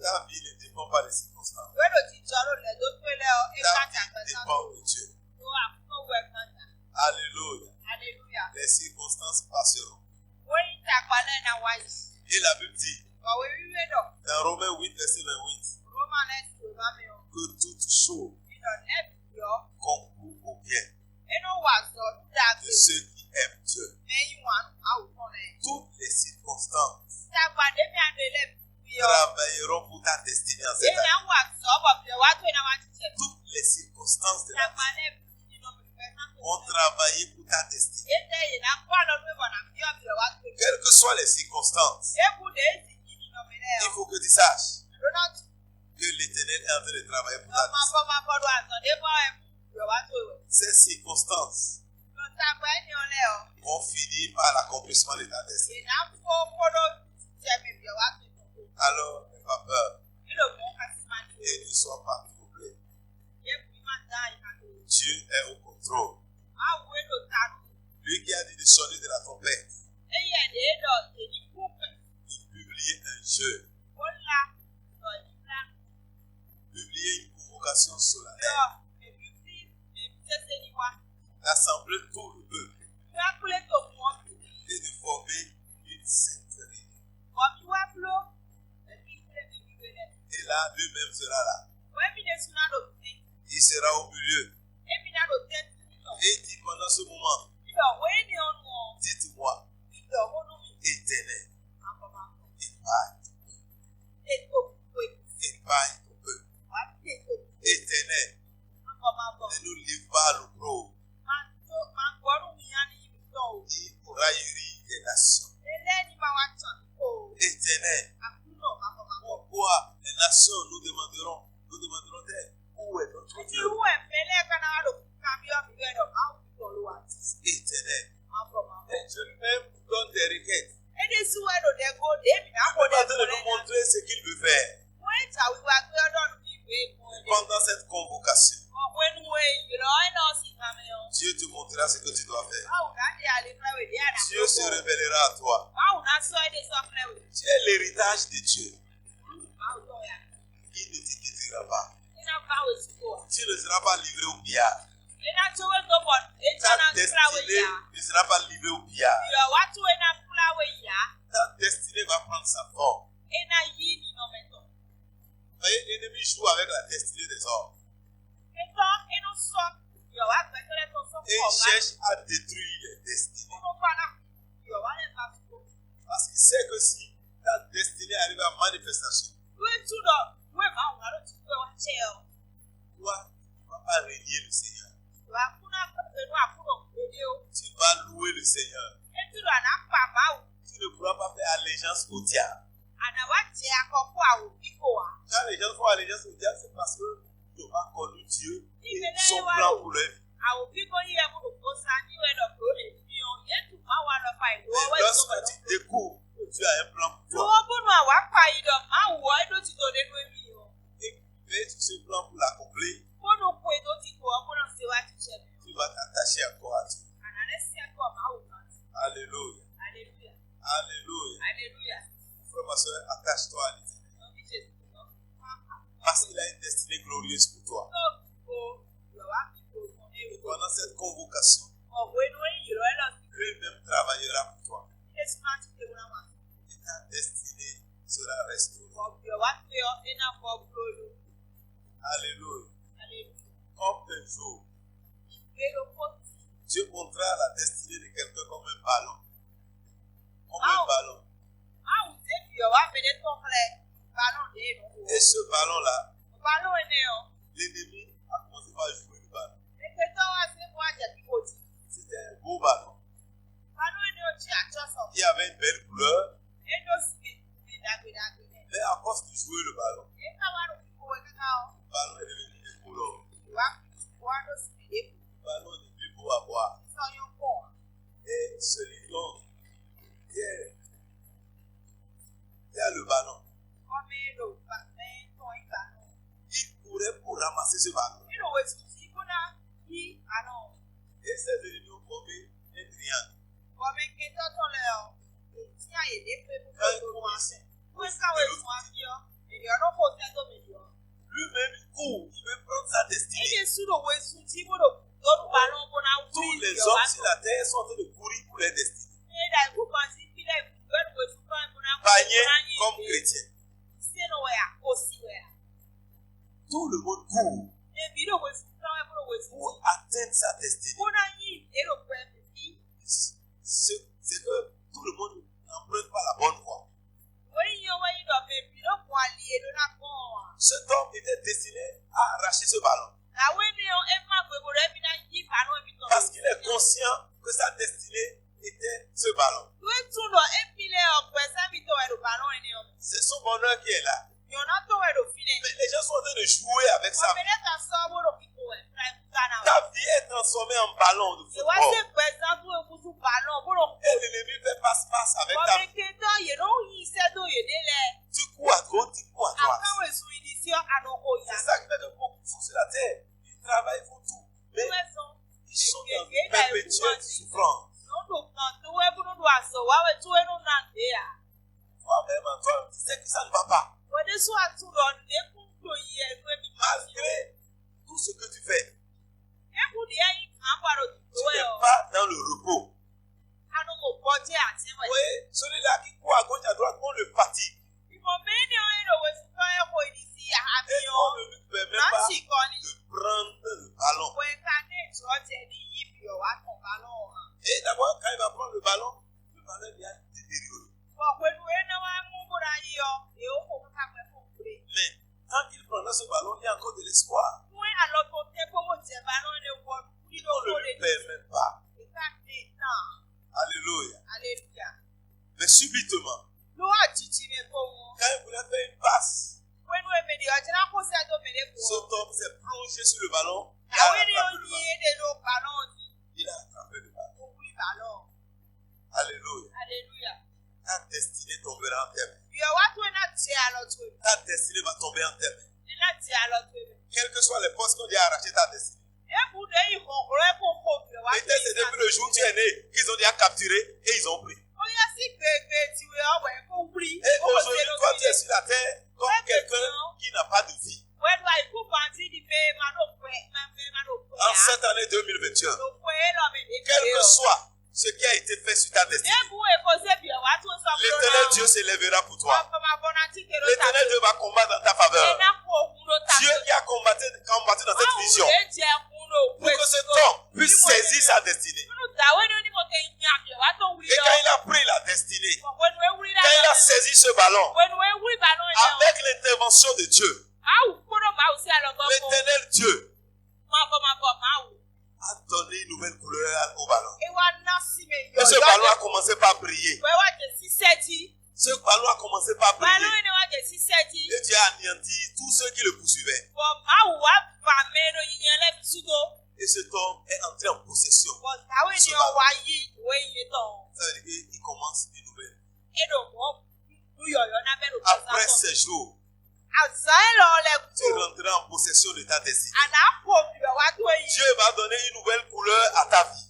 Ta vie ne dépend pas des circonstances. Wewe kichwa dépend de Dieu. Alléluia. Les circonstances passeront. Et la Bible dit, dans Romains 8, verset 28, que toute chose concourt au bien de ceux qui aiment Dieu. Toutes les circonstances travailleront pour ta destinée en cette année. Toutes les circonstances de la vie vont travailler pour ta destinée. Quelles que soient les circonstances, il faut que tu saches que l'Éternel est en train de travailler pour ta destinée. Ces circonstances vont finir par l'accomplissement de ta destinée. Alors, n'aie pas peur et ne sois pas troublé. Dieu est au contrôle. Lui qui a dit de sonner de la trompette, de publier un jeu, publier une convocation solennelle, d'assembler tout le peuple et de former une sainte réunion. Et là, lui-même sera là. Il sera au milieu. Et il dit pendant ce moment, dites-moi, Éternel, épargne ton peuple. Éternel, ne nous livre pas l'opprobre ni pour raillerie des nations. Éternel, pourquoi les nations nous demanderont d'aide? Où est notre Dieu? Éternel, Dieu lui-même donne des requêtes. Il est en train de nous montrer ce qu'il veut faire. Pendant cette convocation, Dieu te montrera ce que tu dois faire. Dieu se révélera à toi. Tu es l'héritage de Dieu. Il ne t'inquiétera pas. Tu ne seras pas livré au billard. Ta destinée ne sera pas livrée au billard. Ta destinée va prendre sa forme. Vous voyez, l'ennemi joue avec la destinée des hommes. Et il cherche à détruire les destinées. Parce qu'il sait que si ta destinée arrive à manifestation, toi, tu ne vas pas régner le Seigneur. Tu vas louer le Seigneur. Tu ne pourras pas faire allégeance au diable. Quand les gens font allégeance au diable, c'est parce qu'ils n'ont pas connu Dieu et son plan pour leur vie. Mais lorsque tu découvres que Dieu a un plan pour toi, et tu ce plan pour l'accomplir, tu vas t'attacher encore à Dieu. Alléluia. Alléluia. Frère, ma soeur, attache-toi à l'Éternel. Parce qu'il a une destinée glorieuse pour toi. Et pendant cette convocation, lui-même travaillera pour toi. Et ta destinée sera restaurée. Alléluia. Comme un jour, Dieu montrera la destinée de quelqu'un comme un ballon. Comme un ballon. Et ce ballon-là, l'ennemi a commencé par jouer le ballon. C'était un beau ballon. Il avait une belle couleur. Mais à cause de jouer le ballon, le ballon est devenu décoloré. Le ballon n'est plus beau à voir. Et celui dont il y a le ballon, il courait pour ramasser ce ballon. Et ces ennemis ont formé un triangle. Quand il commençait, lui-même il court, il veut prendre sa destinée. les hommes sur la terre sont en train de courir pour leur destinée. Païens comme chrétiens. Tout le monde court pour atteindre sa destinée. C'est que tout le monde n'emprunte pas la bonne voie. Cet homme était destiné à arracher ce ballon. Parce qu'il est conscient que sa destinée était ce ballon. C'est son bonheur qui est là. Mais les gens sont en train de jouer avec ça. Ta vie est transformée en ballon de football. Et l'ennemi fait passe-passe avec ta vie. Tu cours à gauche, tu cours à droite. C'est ça qui fait que beaucoup sont sur la terre. Ils travaillent pour tout. Mais ils sont dans une perpétuelle souffrance. Toi-même, toi, tu sais que ça ne va pas. Malgré tout ce que tu fais, tu n'es pas dans le repos. Oui, celui-là qui court à gauche, à droite, on le fatigue. Et on ne lui permet pas de prendre le ballon. Et d'abord, quand il va prendre le ballon vient détériorer. Mais quand il prendra ce ballon, il y a encore de l'espoir. On ne le permet pas. Alléluia. Mais subitement, quand il voulait faire une passe, cet homme s'est plongé sur le ballon. Il a attrapé le ballon. Alléluia. Ta destinée tombera en terre. Ta destinée va tomber en terre. Quels que soient les postes qu'on dit à arracher ta destinée. Peut-être c'est depuis le jour où tu es né qu'ils ont déjà capturé et ils ont pris. Et aujourd'hui, toi tu es sur la terre comme quelqu'un qui n'a pas de vie. En cette année 2021, quel que soit ce qui a été fait sur ta destinée, l'Éternel Dieu s'élèvera pour toi. L'Éternel Dieu va combattre dans ta faveur. Dieu qui a combattu dans cette vision pour que cet homme puisse saisir sa destinée. Et quand il a pris la destinée, quand il a saisi ce ballon, avec l'intervention de Dieu, l'Éternel Dieu a donné une nouvelle couleur au ballon. Et ce ballon a commencé par briller. Ce ballon a commencé par briller. Et Dieu a anéanti tous ceux qui le poursuivaient. Et cet homme est entré en possession. Ça veut dire qu'il commence une nouvelle. Après ces jours, tu rentreras en possession de ta destinée. Dieu va donner une nouvelle couleur à ta vie.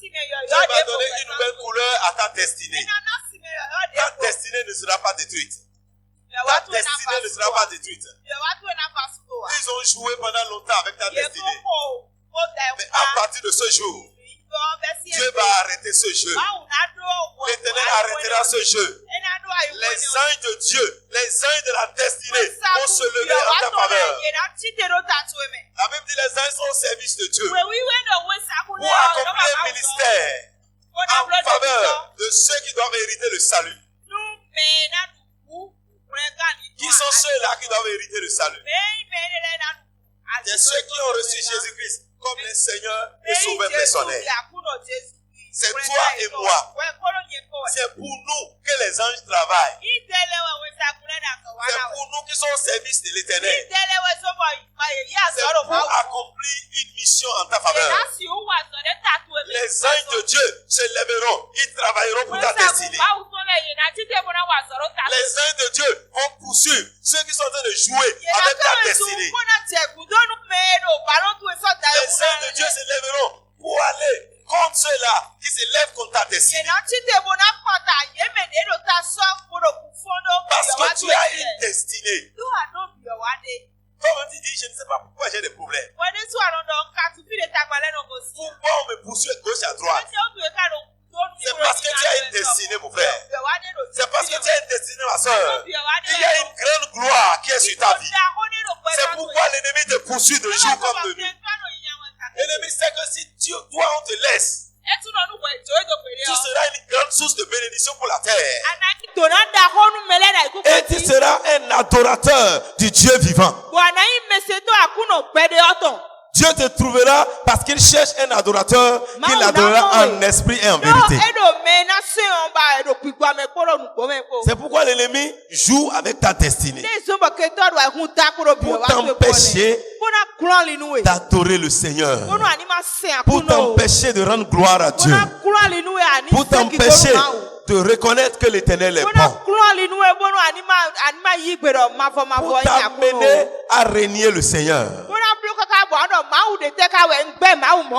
Dieu va donner une nouvelle couleur à ta destinée. Ta destinée ne sera pas détruite. Ta destinée ne sera pas détruite. Ils ont joué pendant longtemps avec ta destinée. Mais à partir de ce jour, Dieu va arrêter ce jeu. L'Éternel arrêtera ce jeu. Les anges de Dieu, les anges de la destinée vont se lever en ta faveur. La Bible dit les anges sont au service de Dieu pour accomplir le ministère en faveur de ceux qui doivent hériter le salut. Qui sont ceux-là qui doivent hériter le salut? C'est ceux qui ont reçu Jésus-Christ comme le Seigneur et Sauveur personnel. C'est toi et moi. C'est pour nous que les anges travaillent. C'est pour nous qui sommes au service de l'Éternel. C'est pour accomplir une mission en ta faveur. Les anges de Dieu se lèveront. Ils travailleront pour ta destinée. Les anges de Dieu vont poursuivre ceux qui sont en train de jouer avec ta destinée. Les anges de Dieu se lèveront pour aller contre ceux-là qui se lèvent contre ta destinée. Parce que tu as une destinée. Comme tu dis, je ne sais pas pourquoi j'ai des problèmes. Pourquoi on me poursuit à gauche à droite? C'est parce que tu as une destinée, mon frère. C'est parce que tu as une destinée, ma soeur. Il y a une grande gloire qui est sur ta vie. C'est pourquoi l'ennemi te poursuit de jour comme de nuit. L'ennemi sait que si toi on te laisse, tu seras une grande source de bénédiction pour la terre. Et tu seras un adorateur du Dieu vivant. Dieu te trouvera parce qu'il cherche un adorateur qui l'adorera en esprit et en vérité. C'est pourquoi l'ennemi joue avec ta destinée pour t'empêcher d'adorer le Seigneur, pour t'empêcher de rendre gloire à Dieu, pour t'empêcher de reconnaître que l'Éternel est bon, pour t'amener à régner le Seigneur.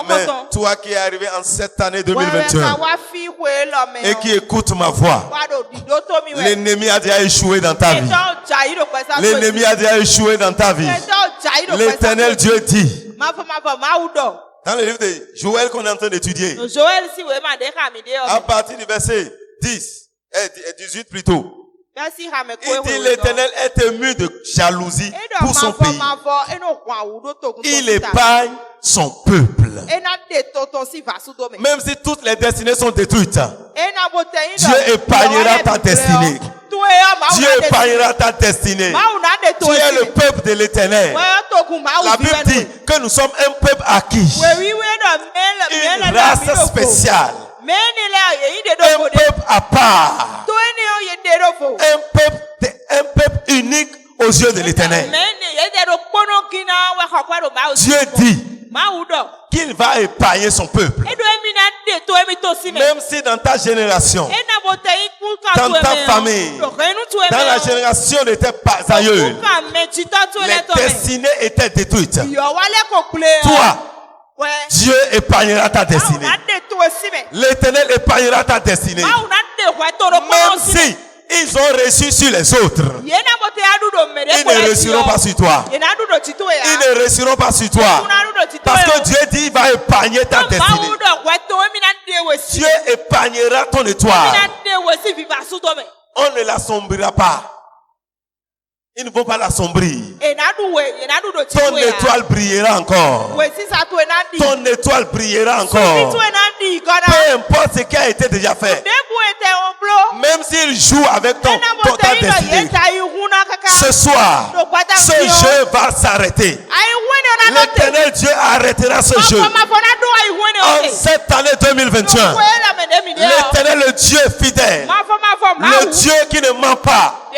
Mais toi qui es arrivé en cette année 2021 et qui écoute ma voix, l'ennemi a déjà échoué dans ta vie. L'ennemi a déjà échoué dans ta vie. L'Éternel Dieu dit, dans le livre de Joël qu'on est en train d'étudier, à partir du verset 10 et 18 plutôt, il dit l'Éternel est ému de jalousie pour son pays. Il épargne son peuple. Même si toutes les destinées sont détruites, Dieu épargnera ta destinée. Dieu épargnera ta destinée. Tu es le peuple de l'Éternel. La Bible dit que nous sommes un peuple acquis, une race spéciale, un peuple à part, un peuple unique aux yeux de l'Éternel. Dieu dit qu'il va épargner son peuple. Même si dans ta génération, dans ta famille, dans la génération de tes aïeux, les destinées étaient détruites. Toi, Dieu épargnera ta destinée. L'Éternel épargnera ta destinée. Même si ils ont reçu sur les autres, ils ne réussiront pas sur toi. Ils ne réussiront pas sur toi. Parce que Dieu dit qu'il va épargner ta destinée. Dieu épargnera ton étoile. On ne l'assombrira pas. Ils ne vont pas l'assombrir. Ton étoile brillera encore. Ton étoile brillera encore. Peu importe ce qui a été déjà fait. Même s'il joue avec ta destinée, ce soir, ce jeu va s'arrêter. L'Éternel Dieu arrêtera ce jeu. En cette année 2021, l'Éternel, le Dieu fidèle, le Dieu qui ne ment pas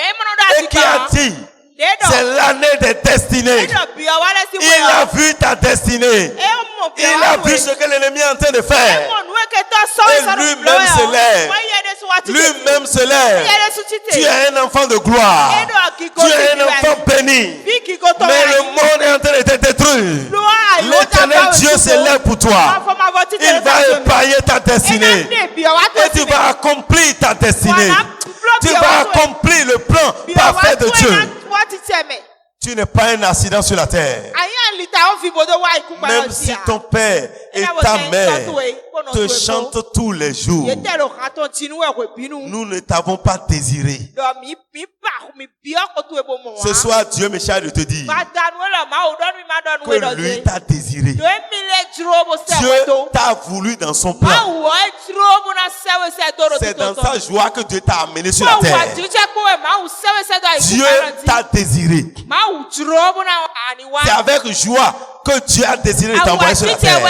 et qui a dit, c'est l'année des destinées. Il a vu ta destinée. Il a vu ce que l'ennemi est en train de faire. Et lui-même se lève. Lui-même se lève. Tu es un enfant de gloire. Tu es un enfant béni. Mais le monde est en train de te détruire. L'Éternel Dieu se lève pour toi. Il va épargner ta destinée. Et tu vas accomplir ta destinée. Tu vas accomplir le plan parfait de Dieu. Tu n'es pas un accident sur la terre. Même si ton père et ta mère te chantent tous les jours, nous ne t'avons pas désiré. Ce soir, Dieu me charge de te dire que lui t'a désiré. Dieu t'a voulu dans son plan. C'est dans sa joie que Dieu t'a amené sur la terre. Dieu t'a désiré. C'est avec joie que Dieu a désiré de t'envoyer sur la terre.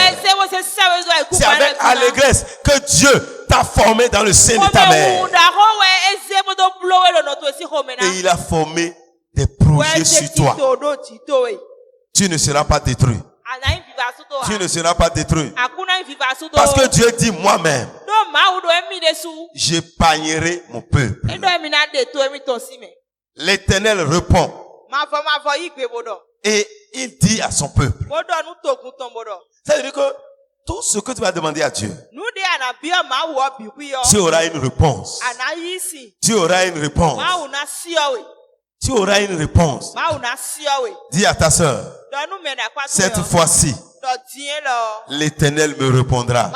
C'est avec allégresse que Dieu t'a formé dans le sein de ta mère. Et il a formé des projets sur toi. Tu ne seras pas détruit. Tu ne seras pas détruit. Parce que Dieu dit moi-même, j'épargnerai mon peuple. L'Éternel répond. Et il dit à son peuple. Ça veut dire que tout ce que tu vas demander à Dieu, tu auras une réponse. Tu auras une réponse. Tu auras une réponse. Dis à ta sœur, cette fois-ci, l'Éternel me répondra.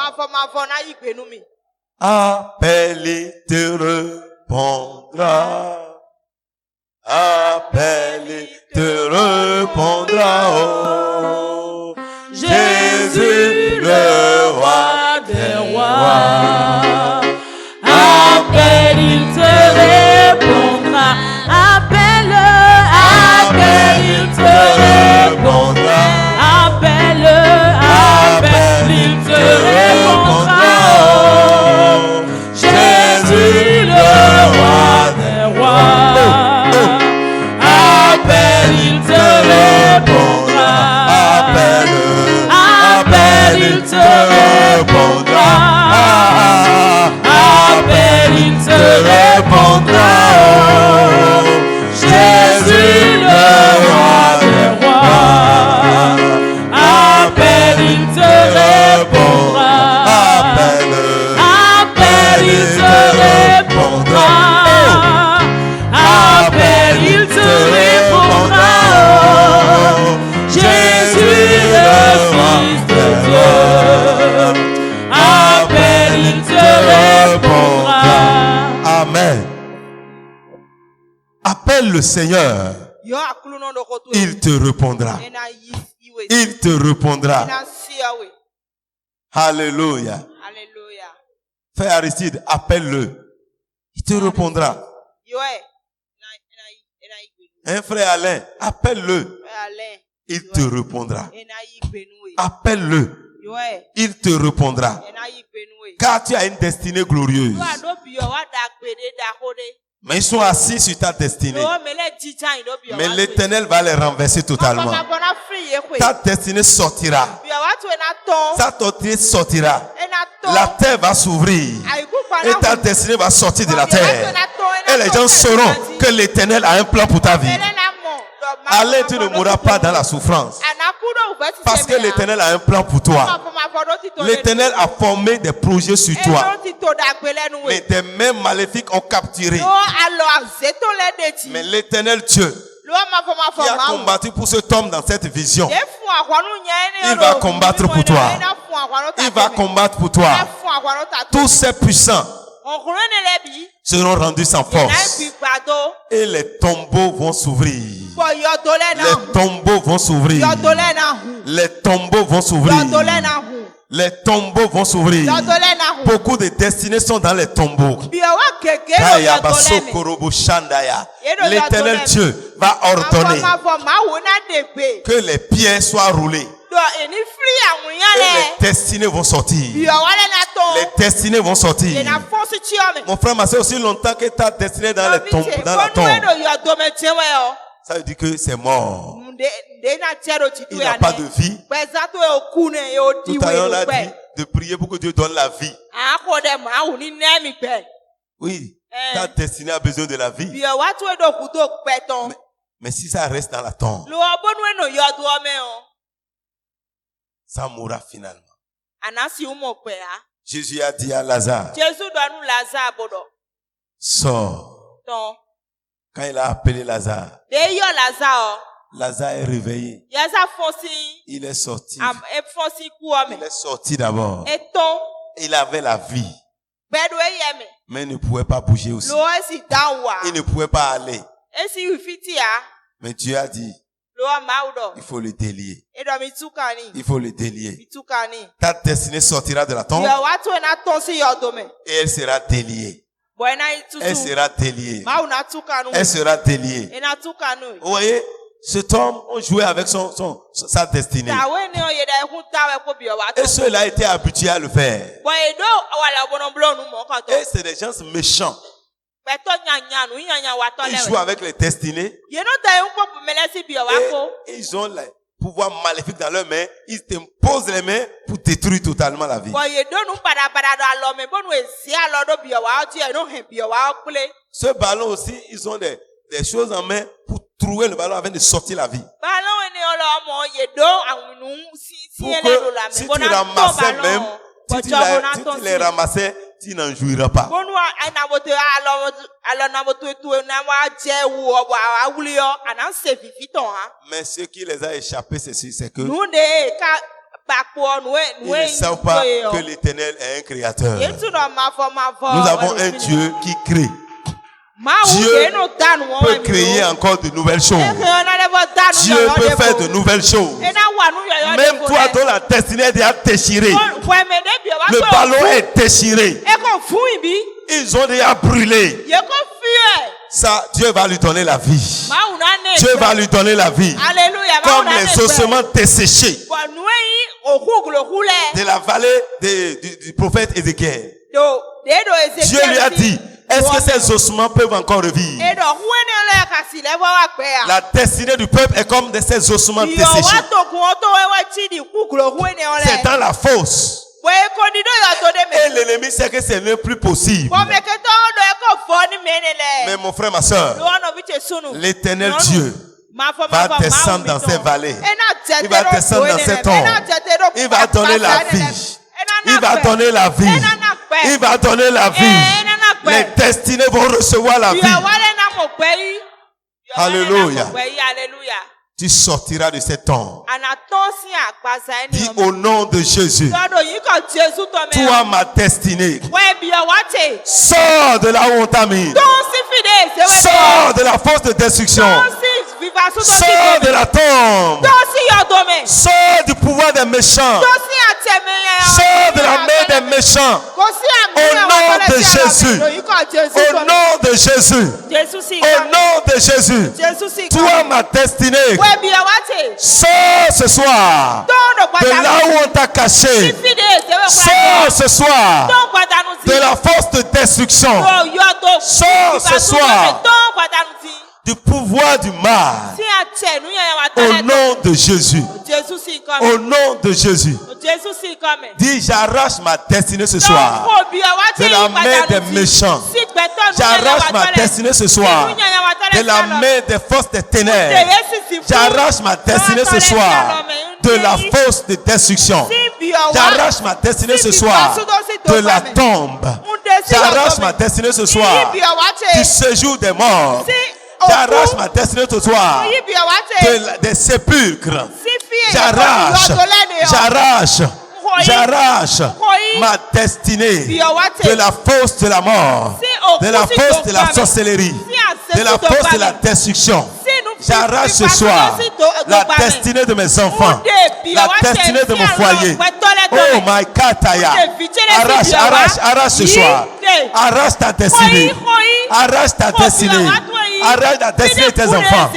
Appelle et te répondra. Appelle et te répondra. Oh, Jésus, le roi des rois. Appelle, il te répondra. Appelle, il te répondra. Appelle, il te répondra. Jésus, le roi des rois. Appelle, il te répondra. Appelle, il te répondra. Appelle, il te répondra. Jésus, le roi des rois. Appelle, il te répondra. Appelle, il te répondra. Appelle, il te répondra. Jésus, le Fils de Dieu. Appelle, il te répondra. Amen. Appelle le Seigneur. Il te répondra. Il te répondra. Alléluia. Frère Aristide, appelle-le. Il te répondra. Un frère Alain, appelle-le. Il te répondra. Appelle-le. Il te répondra. Car tu as une destinée glorieuse. Mais ils sont assis sur ta destinée. Mais l'Éternel va les renverser totalement. Ta destinée sortira. Ta destinée sortira. La terre va s'ouvrir. Et ta destinée va sortir de la terre. Et les gens sauront que l'Éternel a un plan pour ta vie. Allez, tu ne mourras pas dans la souffrance. Parce que l'Éternel a un plan pour toi. L'Éternel a formé des projets sur toi. Mais des mains maléfiques ont capturé. Mais l'Éternel Dieu, qui a combattu pour cet homme dans cette vision, il va combattre pour toi. Il va combattre pour toi. Tous ces puissants seront rendus sans force. Et les tombeaux vont s'ouvrir. Les tombeaux vont s'ouvrir. Les tombeaux vont s'ouvrir. Les tombeaux vont s'ouvrir. Beaucoup de destinées sont dans les tombeaux. L'Éternel Dieu va ordonner que les pierres soient roulées. Et les destinées vont sortir. Les destinées vont sortir. Mon frère, ma soeur, aussi longtemps que ta destinée est dans la tombe, ça veut dire que c'est mort. Il n'a pas de vie. Tout à l'heure, on a dit de prier pour que Dieu donne la vie. Oui, ta destinée a besoin de la vie. Mais si ça reste dans la tombe, ça mourra finalement. Jésus a dit à Lazare, sors. Quand il a appelé Lazare, Lazare est réveillé. Il est sorti. Il est sorti d'abord. Il avait la vie. Mais il ne pouvait pas bouger aussi. Il ne pouvait pas aller. Mais Dieu a dit, il faut le délier. Il faut le délier. Ta destinée sortira de la tombe et elle sera déliée. Elle sera déliée. Elle sera déliée. Vous voyez, cet homme, on jouait avec sa destinée. Et ceux-là étaient habitués à le faire. Et c'est des gens méchants. Ils jouent avec les destinées. Et ils ont les pouvoirs maléfiques dans leurs mains. Ils t'imposent les mains pour détruire totalement la vie. Ce ballon aussi, ils ont des choses en main pour trouver le ballon avant de sortir la vie. Pour que si tu ramassais même, si tu les ramassais, tu n'en jouiras pas. Mais ce qui les a échappés, c'est que ils ne savent pas que l'Éternel est un créateur. Nous avons un Dieu qui crée. Dieu peut créer encore de nouvelles choses. Dieu peut faire de nouvelles choses. Même toi dont la destinée est déjà déchirée, le ballon est déchiré. Ils ont déjà brûlé. Ça, Dieu va lui donner la vie. Dieu va lui donner la vie. Comme les ossements desséchés de la vallée du prophète Ézéchiel. Dieu lui a dit, est-ce que ces ossements peuvent encore revivre? La destinée du peuple est comme de ces ossements desséchés. C'est dans la fosse. Et l'ennemi sait que ce n'est plus possible. Mais mon frère, ma soeur, l'Éternel Dieu va descendre dans ces vallées. Il va descendre dans ces tombes. Il va donner la vie. Il va donner la vie. Il va donner la vie. Les destinés vont recevoir la vie. Alléluia. Tu sortiras de cette tombe. Dis au nom de Jésus. Toi, ma destinée. Sors de là où on t'a mis. Sors de la fosse de destruction. Sors de la tombe. Sors du pouvoir des méchants. Sors de la main des méchants. Au nom de Jésus. Au nom de Jésus. Au nom de Jésus. Toi, ma destinée. Sors ce soir de là où on t'a caché. Sors ce soir de la force de destruction. Sors ce soir du pouvoir du mal. Au nom de Jésus. Au nom de Jésus. Dis, j'arrache ma destinée ce soir de la main des méchants. J'arrache ma destinée ce soir de la main des forces des ténèbres. J'arrache ma destinée ce soir de la fosse de destruction. J'arrache ma destinée ce soir de la tombe. J'arrache ma destinée ce soir du séjour des morts. J'arrache ma destinée ce soir des sépulcres. J'arrache ma destinée de la fosse de la mort, de la fosse de la sorcellerie, de la fosse de la destruction. J'arrache ce soir la destinée de mes enfants, la destinée de mon foyer. Oh my kataya. Arrache ce soir. Arrache ta destinée. Arrache ta destinée. Arrache la destinée de tes enfants.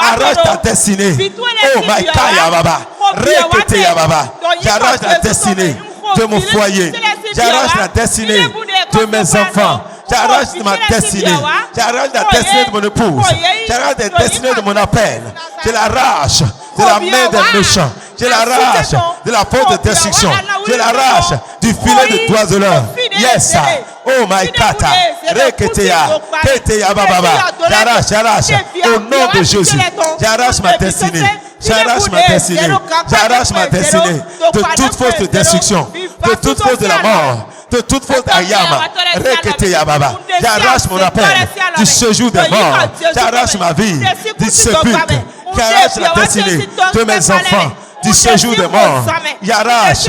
Arrache ta destinée. Oh my kaya baba. Rekete ya baba. J'arrache la destinée de mon foyer. J'arrache la destinée de mes enfants. J'arrache ma destinée. J'arrache la destinée de mon épouse. J'arrache la destinée de mon appel. Je l'arrache de la main des méchants. Je l'arrache de la porte de destruction. Je l'arrache du filet de toiseleur. Yes. Oh my kata. Reketeya. Keteya bababa. J'arrache. Au nom de Jésus. J'arrache ma destinée. J'arrache ma destinée. J'arrache ma destinée de toute force de destruction. De toute force de la mort. De toute faute ayama, reketeya baba. J'arrache mon appel du séjour des morts. J'arrache ma vie du sépulcre. J'arrache la destinée de mes enfants du séjour des morts. J'arrache.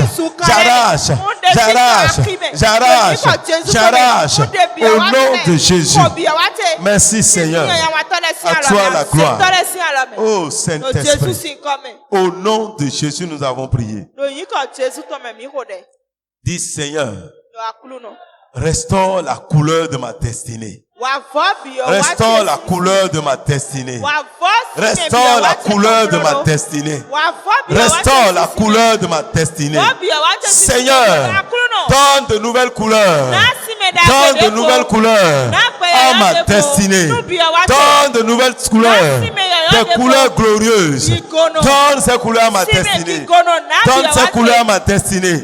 Au nom de Jésus. Merci Seigneur. À toi la gloire. Oh Saint-Esprit. Au nom de Jésus nous avons prié. Dis Seigneur, restaure la couleur de ma destinée. Restaure la couleur de ma destinée. Restaure la couleur de ma destinée. Restaure la couleur de ma destinée. Seigneur, donne de nouvelles couleurs. Donne de nouvelles couleurs à ma destinée. Donne de nouvelles couleurs. Des couleurs glorieuses. Donne ces couleurs à ma destinée. Donne ces couleurs à ma destinée.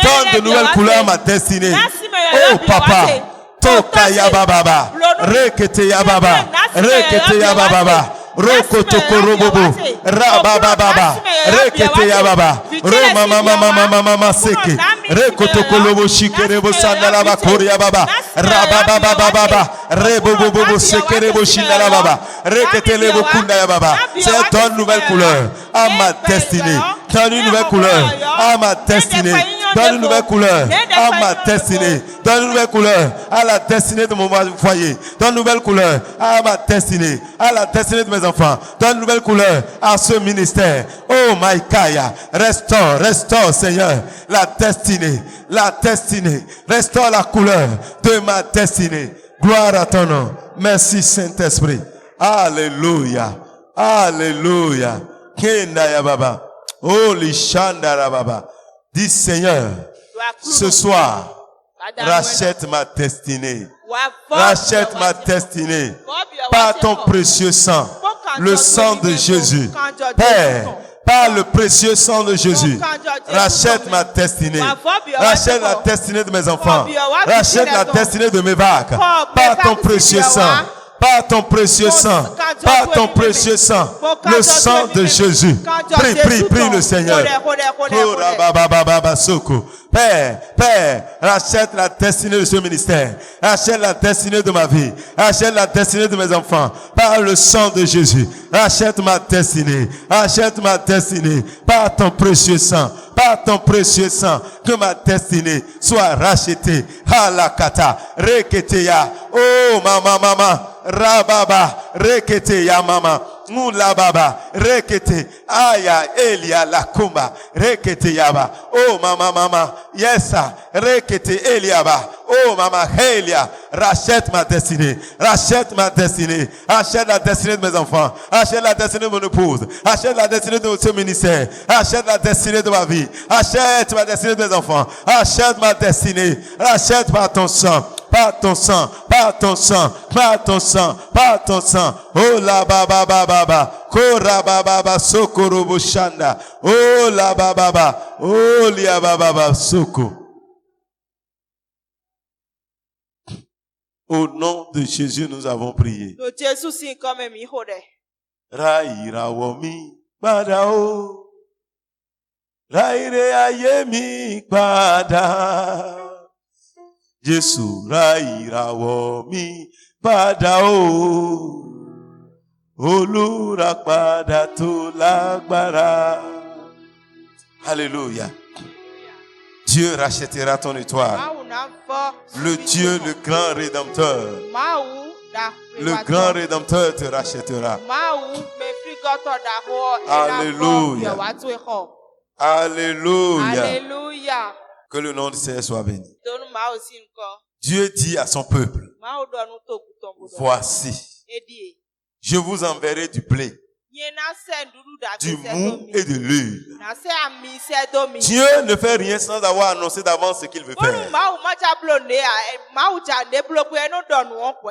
Donne de nouvelles couleurs à ma destinée. Oh papa. Toka ya baba. Rekete ya baba. Rekete ya baba. Rokotokorobobo, Rabababa, Rekete Yababa, Roma Mama Seke, Rekotokolobo Shikerebo Sandalaba Koryababa, Rabababa, Rebobobo Sekerebo Shinalababa, Rekete Lebo Kunda Yababa. C'est une nouvelle couleur à ma destinée. Donne une nouvelle couleur à ma destinée. Donne une nouvelle couleur à ma destinée. Donne une nouvelle couleur à la destinée de mon foyer. Donne une nouvelle couleur à ma destinée, à la destinée de mes enfants. Donne une nouvelle couleur à ce ministère. Oh my Kaya, restaure Seigneur la destinée, restaure la couleur de ma destinée. Gloire à ton nom. Merci Saint-Esprit. Alléluia. Alléluia. Kenda Baba. Oh Lishanda Baba. Dis Seigneur, ce soir, rachète ma destinée. Rachète ma destinée par ton précieux sang, le sang de Jésus. Père, par le précieux sang de Jésus, rachète ma destinée. Rachète la destinée de mes enfants. Rachète la destinée de mes vagues. Par ton précieux sang. Par ton précieux sang, par ton précieux sang, le sang de Jésus. Prie le Seigneur. Père, rachète la destinée de ce ministère. Rachète la destinée de ma vie. Rachète la destinée de mes enfants. Par le sang de Jésus. Rachète ma destinée. Rachète ma destinée. Par ton précieux sang. Par ton précieux sang. Que ma destinée soit rachetée. Halakata. Reketeya. Oh, mama. Rababa, rekete ya mama, mula baba, rekete, aya, elia la kumba, rekete yaba, oh mama, yesa, rekete eliaba, oh mama, helia, rachète ma destinée, rachète la destinée de mes enfants, rachète la destinée de mon épouse, rachète la destinée de ce ministère, rachète la destinée de ma vie, rachète ma destinée de mes enfants, rachète ma destinée, rachète par ton sang. Par ton sang, oh la baba, kora baba, sokoro shanda, oh la baba, oh lia baba, soko. Au nom de Jésus, nous avons prié. Raira womi, badao, raire ayemi, bada. Jésù ra ìràwọ̀ mi padà o, olùràpadà tó lágbára. Alléluia. Dieu rachètera ton étoile. Le Dieu, le grand rédempteur. Le grand rédempteur te rachètera. Alléluia. Alléluia. Alléluia. Que le nom du Seigneur soit béni. Dieu dit à son peuple, voici, je vous enverrai du blé, du mou et de l'huile. Dieu ne fait rien sans avoir annoncé d'avance ce qu'il veut faire.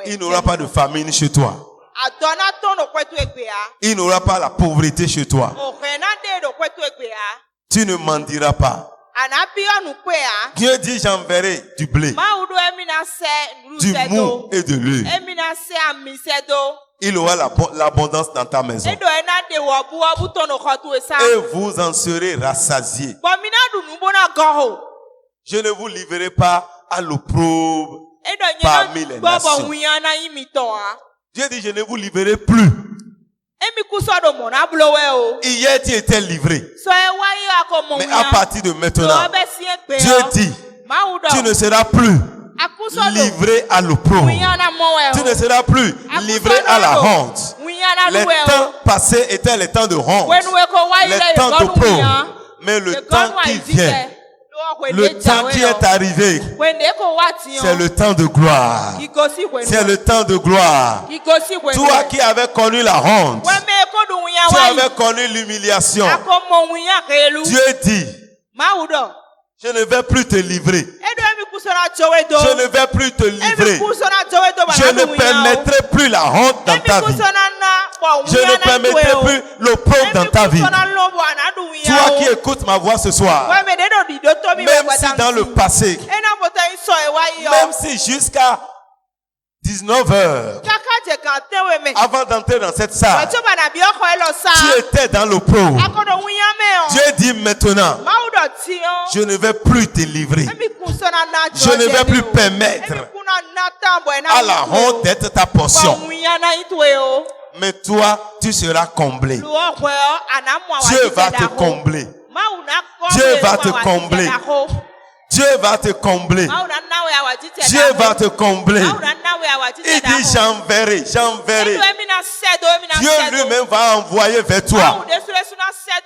Il n'aura pas de famine chez toi. Il n'aura pas la pauvreté chez toi. Tu ne mendiras pas. Dieu dit j'enverrai du blé, du mou et de l'huile. Il aura l'abondance dans ta maison. Et vous en serez rassasiés. Je ne vous livrerai pas à l'opprobre parmi les nations. Dieu dit je ne vous livrerai plus. Hier tu étais livré. Mais à partir de maintenant, Dieu dit, tu ne seras plus livré à l'opprobre. Tu ne seras plus livré à la honte. Les temps passés étaient les temps de honte, les temps d'opprobre. Mais le temps qui vient, le temps qui est arrivé, c'est le temps de gloire. C'est le temps de gloire. Toi qui avais connu la honte, tu avais connu l'humiliation. Dieu dit, je ne vais plus te livrer. Je ne vais plus te livrer. Je ne permettrai plus la honte dans ta vie. Je ne permettrai plus l'opprobre dans ta vie. Toi qui écoutes ma voix ce soir, même si dans le passé, même si jusqu'à 19h, avant d'entrer dans cette salle, tu étais dans l'opprobre. Dieu dit maintenant, je ne vais plus te livrer. Je ne vais plus permettre à la honte d'être ta portion. Mais toi, tu seras comblé. Dieu va te combler. Dieu va te combler. Dieu va te combler. Dieu va te combler. Il dit j'enverrai, j'enverrai. Dieu lui-même va envoyer vers toi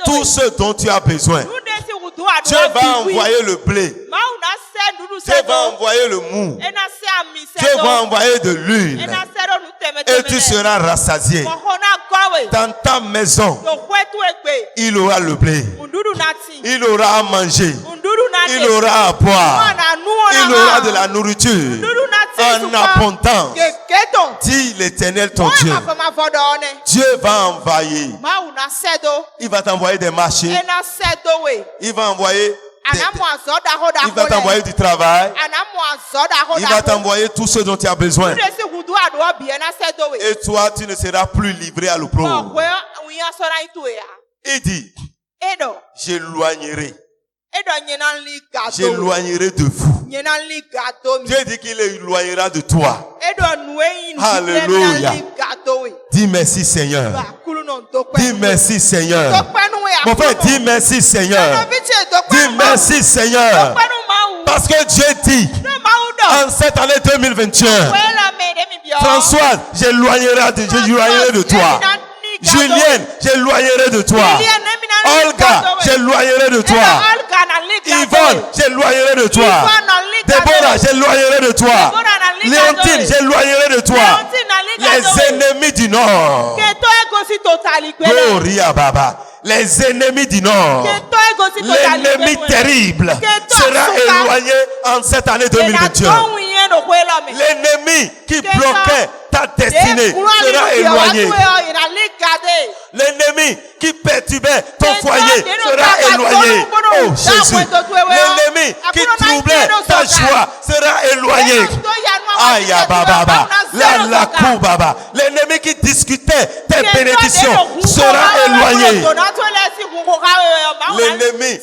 tout ce dont tu as besoin. Dieu va envoyer le blé. Dieu va envoyer le mou. Dieu va envoyer de l'huile. Et tu seras rassasié. Dans ta maison, il aura le blé. Il aura à manger. Il aura à boire. Il aura de la nourriture en abondance. Dit l'Éternel ton Dieu. Dieu va envoyer. Il va t'envoyer des marchés. Il va envoyer il va t'envoyer du travail. Il va t'envoyer tout ce dont tu as besoin. Et toi, tu ne seras plus livré à l'opprobre. Il dit, j'éloignerai de vous. Dieu dit qu'il éloignera de toi. Alléluia. Dis merci Seigneur. Dis merci Seigneur. Mon frère, dis merci Seigneur. Dis merci Seigneur. Parce que Dieu dit, en cette année 2021, François, j'éloignerai de toi. Julienne, j'éloignerai de toi. Olga, j'éloignerai de toi. Yvonne, j'éloignerai de toi. Déborah, j'éloignerai de toi. Léontine, j'éloignerai de toi. Les ennemis du Nord. Gloria Baba. Les ennemis du Nord. L'ennemi terrible sera éloigné en cette année 2021. L'ennemi qui bloquait ta destinée sera éloigné. L'ennemi qui perturbait ton foyer sera éloigné. Oh Jésus. L'ennemi qui troublait ta joie sera éloigné. Aïe baba. La baba. L'ennemi qui discutait tes bénédictions sera éloigné. L'ennemi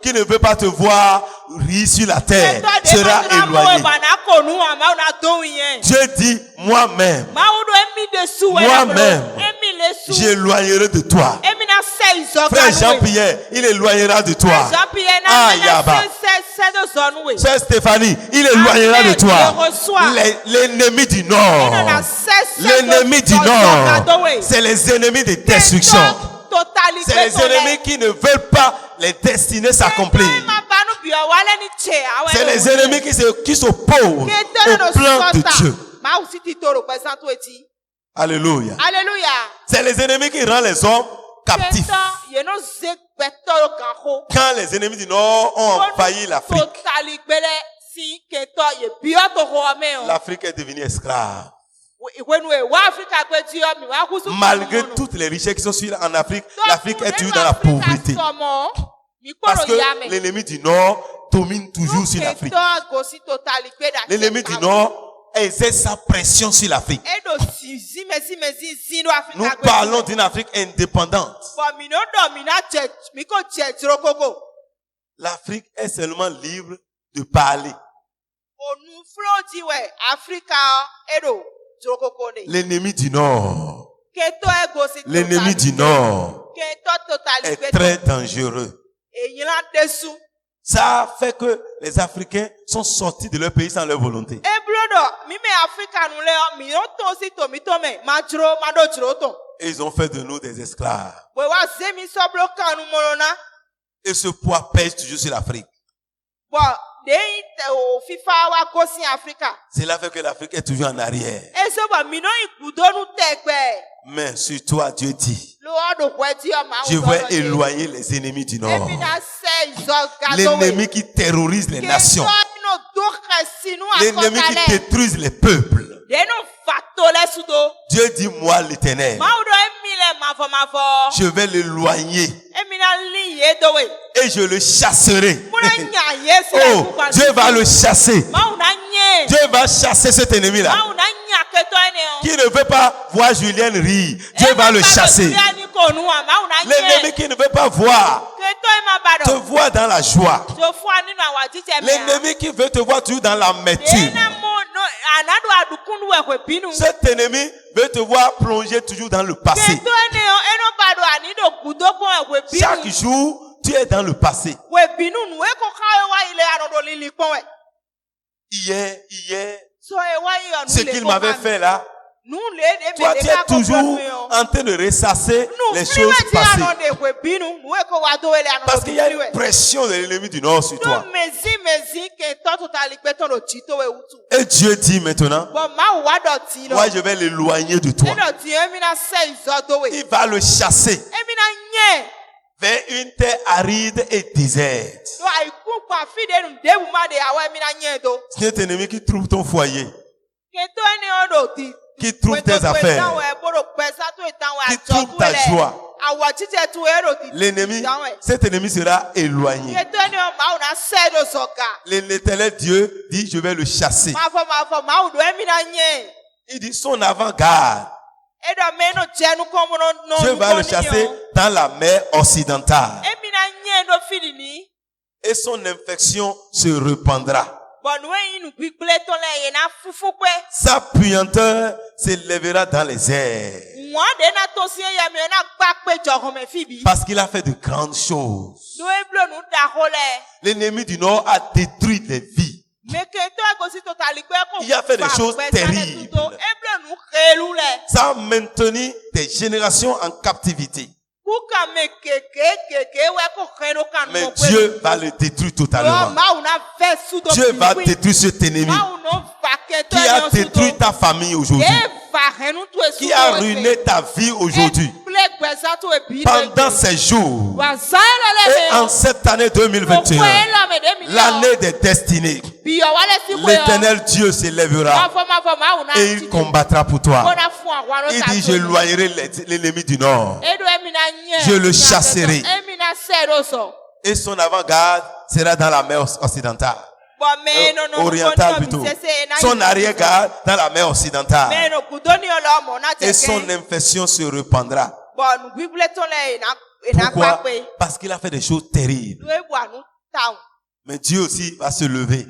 qui ne veut pas te voir rire sur la terre sera éloigné. Dieu dit moi-même, j'éloignerai de toi. Frère Jean-Pierre, il éloignera de toi. Sœur Stéphanie, il éloignera de toi. L'ennemi du Nord. L'ennemi du Nord, c'est les ennemis de destruction. C'est les ennemis qui ne veulent pas les destinées s'accomplir. C'est les ennemis qui s'opposent au plan de Dieu. Alléluia. C'est les ennemis qui rendent les hommes captifs. Quand les ennemis du Nord ont envahi l'Afrique, l'Afrique est devenue esclave. Malgré toutes les richesses qui sont en Afrique, l'Afrique est toujours dans la pauvreté. Parce que l'ennemi du Nord domine toujours sur l'Afrique. L'ennemi du Nord exerce sa pression sur l'Afrique. Nous parlons d'une Afrique indépendante. L'Afrique est seulement libre de parler. L'ennemi du Nord. L'ennemi du Nord est très dangereux. Ça fait que les Africains sont sortis de leur pays sans leur volonté. Et ils ont fait de nous des esclaves. Et ce poids pèse toujours sur l'Afrique. Cela fait que l'Afrique est toujours en arrière. Mais sur toi, Dieu dit, je vais éloigner les ennemis du Nord. L'ennemi qui terrorise les nations. L'ennemi qui détruise les peuples. Dieu dit, moi l'Éternel, je vais l'éloigner et je le chasserai. Oh, Dieu va le chasser. Dieu va chasser cet ennemi-là. Qui ne veut pas voir Julienne rire, Dieu va le chasser. L'ennemi qui ne veut pas voir, te voir dans la joie. L'ennemi qui veut te voir toujours dans l'amertume. Cet ennemi veut te voir plonger toujours dans le passé. Chaque jour, tu es dans le passé. Hier, ce qu'il m'avait fait là, toi tu es toujours en train de ressasser les choses passées. Parce qu'il y a une pression de l'ennemi du Nord sur toi. Et Dieu dit maintenant, moi je vais l'éloigner de toi. Il va le chasser vers une terre aride et déserte. C'est un ennemi qui trouve ton foyer, qui trouve tes affaires, qui trouve ta joie. L'ennemi, cet ennemi sera éloigné. L'Éternel Dieu dit, je vais le chasser. Il dit, son avant-garde, Dieu va le chasser dans la mer occidentale. Et son infection se répandra. Sa puanteur s'élèvera dans les airs. Parce qu'il a fait de grandes choses. L'ennemi du Nord a détruit les vies. Il a fait des choses terribles. Ça a maintenu des générations en captivité. Mais Dieu va le détruire totalement. Dieu va détruire cet ennemi qui a détruit ta famille aujourd'hui, qui a ruiné ta vie aujourd'hui. Pendant ces jours et en cette année 2021, l'année des destinées, l'Éternel Dieu s'élèvera et il combattra pour toi. Il dit, je éloignerai l'ennemi du Nord, je le chasserai et son avant-garde sera dans la mer occidentale. Orientale plutôt. Son arrière-garde dans la mer occidentale. Et son infection se répandra. Pourquoi? Parce qu'il a fait des choses terribles. Mais Dieu aussi va se lever.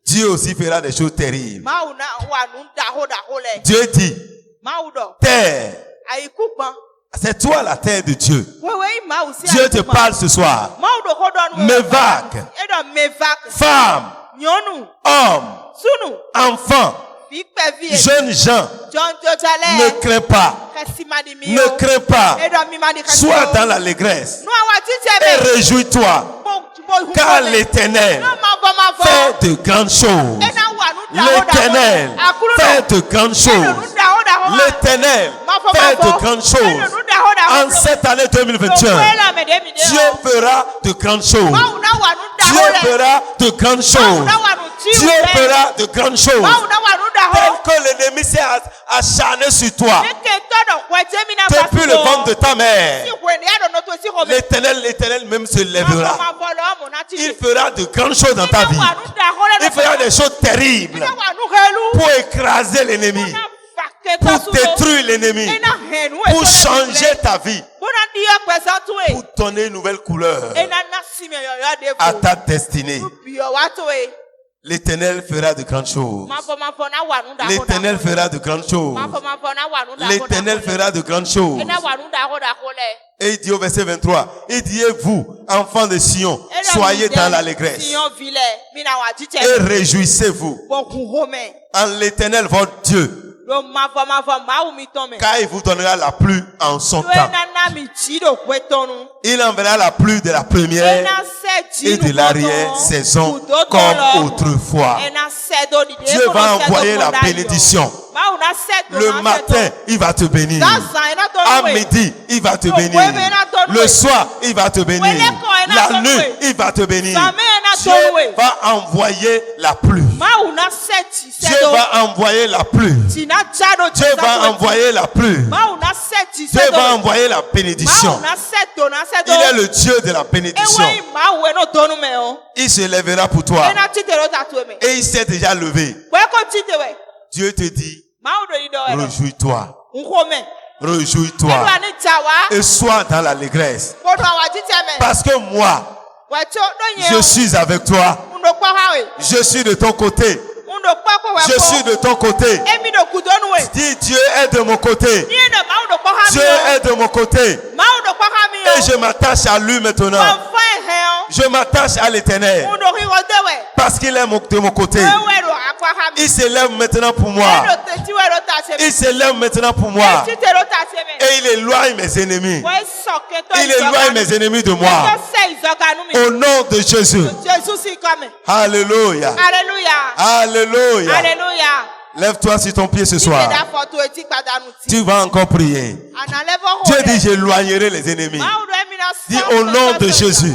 Dieu aussi fera des choses terribles. Dieu dit, terre, c'est toi la terre de Dieu. Dieu te parle ce soir. Mévac, femme, homme, enfant, jeunes gens, ne crains pas. Ne crains pas. Sois dans l'allégresse et réjouis-toi. Car l'Éternel fait de grandes choses. L'Éternel fait de grandes choses. L'Éternel fait de grandes choses. En cette année 2021, Dieu fera de grandes choses. Dieu fera de grandes choses. Dieu fera de grandes choses. Tel que l'ennemi s'est acharné sur toi depuis le ventre de ta mère, l'Éternel même se lèvera. Il fera de grandes choses dans ta vie. Il fera des choses terribles pour écraser l'ennemi, pour détruire l'ennemi, pour changer ta vie, pour donner une nouvelle couleur à ta destinée. L'Éternel fera de grandes choses. L'Éternel fera de grandes choses. L'Éternel fera de grandes choses. Et il dit au verset 23, il dit, vous, enfants de Sion, soyez dans l'allégresse et réjouissez-vous en l'Éternel votre Dieu, car il vous donnera la pluie en son temps. Il enverra la pluie de la première et de l'arrière-saison comme autrefois. Dieu va envoyer la bénédiction. Le matin, il va te bénir. À midi, il va te bénir. Le soir, il va te bénir. La nuit, il va te bénir. Dieu va envoyer la pluie. Dieu va envoyer la pluie. Dieu va envoyer la pluie. Dieu va envoyer la bénédiction. Il est le Dieu de la bénédiction. Il se lèvera pour toi. Et il s'est déjà levé. Dieu te dit, réjouis-toi. Réjouis-toi. Et sois dans l'allégresse. Parce que moi, je suis avec toi. Je suis de ton côté. Je suis de ton côté. Dis, Dieu est de mon côté. Dieu est de mon côté. Et je m'attache à lui maintenant. Je m'attache à l'Éternel. Parce qu'il est de mon côté. Il s'élève maintenant pour moi. Il s'élève maintenant pour moi. Et il éloigne mes ennemis. Il éloigne mes ennemis de moi. Au nom de Jésus. Alléluia. Alléluia. Lève-toi sur ton pied ce soir. Tu vas encore prier. Dieu dit, j'éloignerai les ennemis. Dis au nom de Jésus.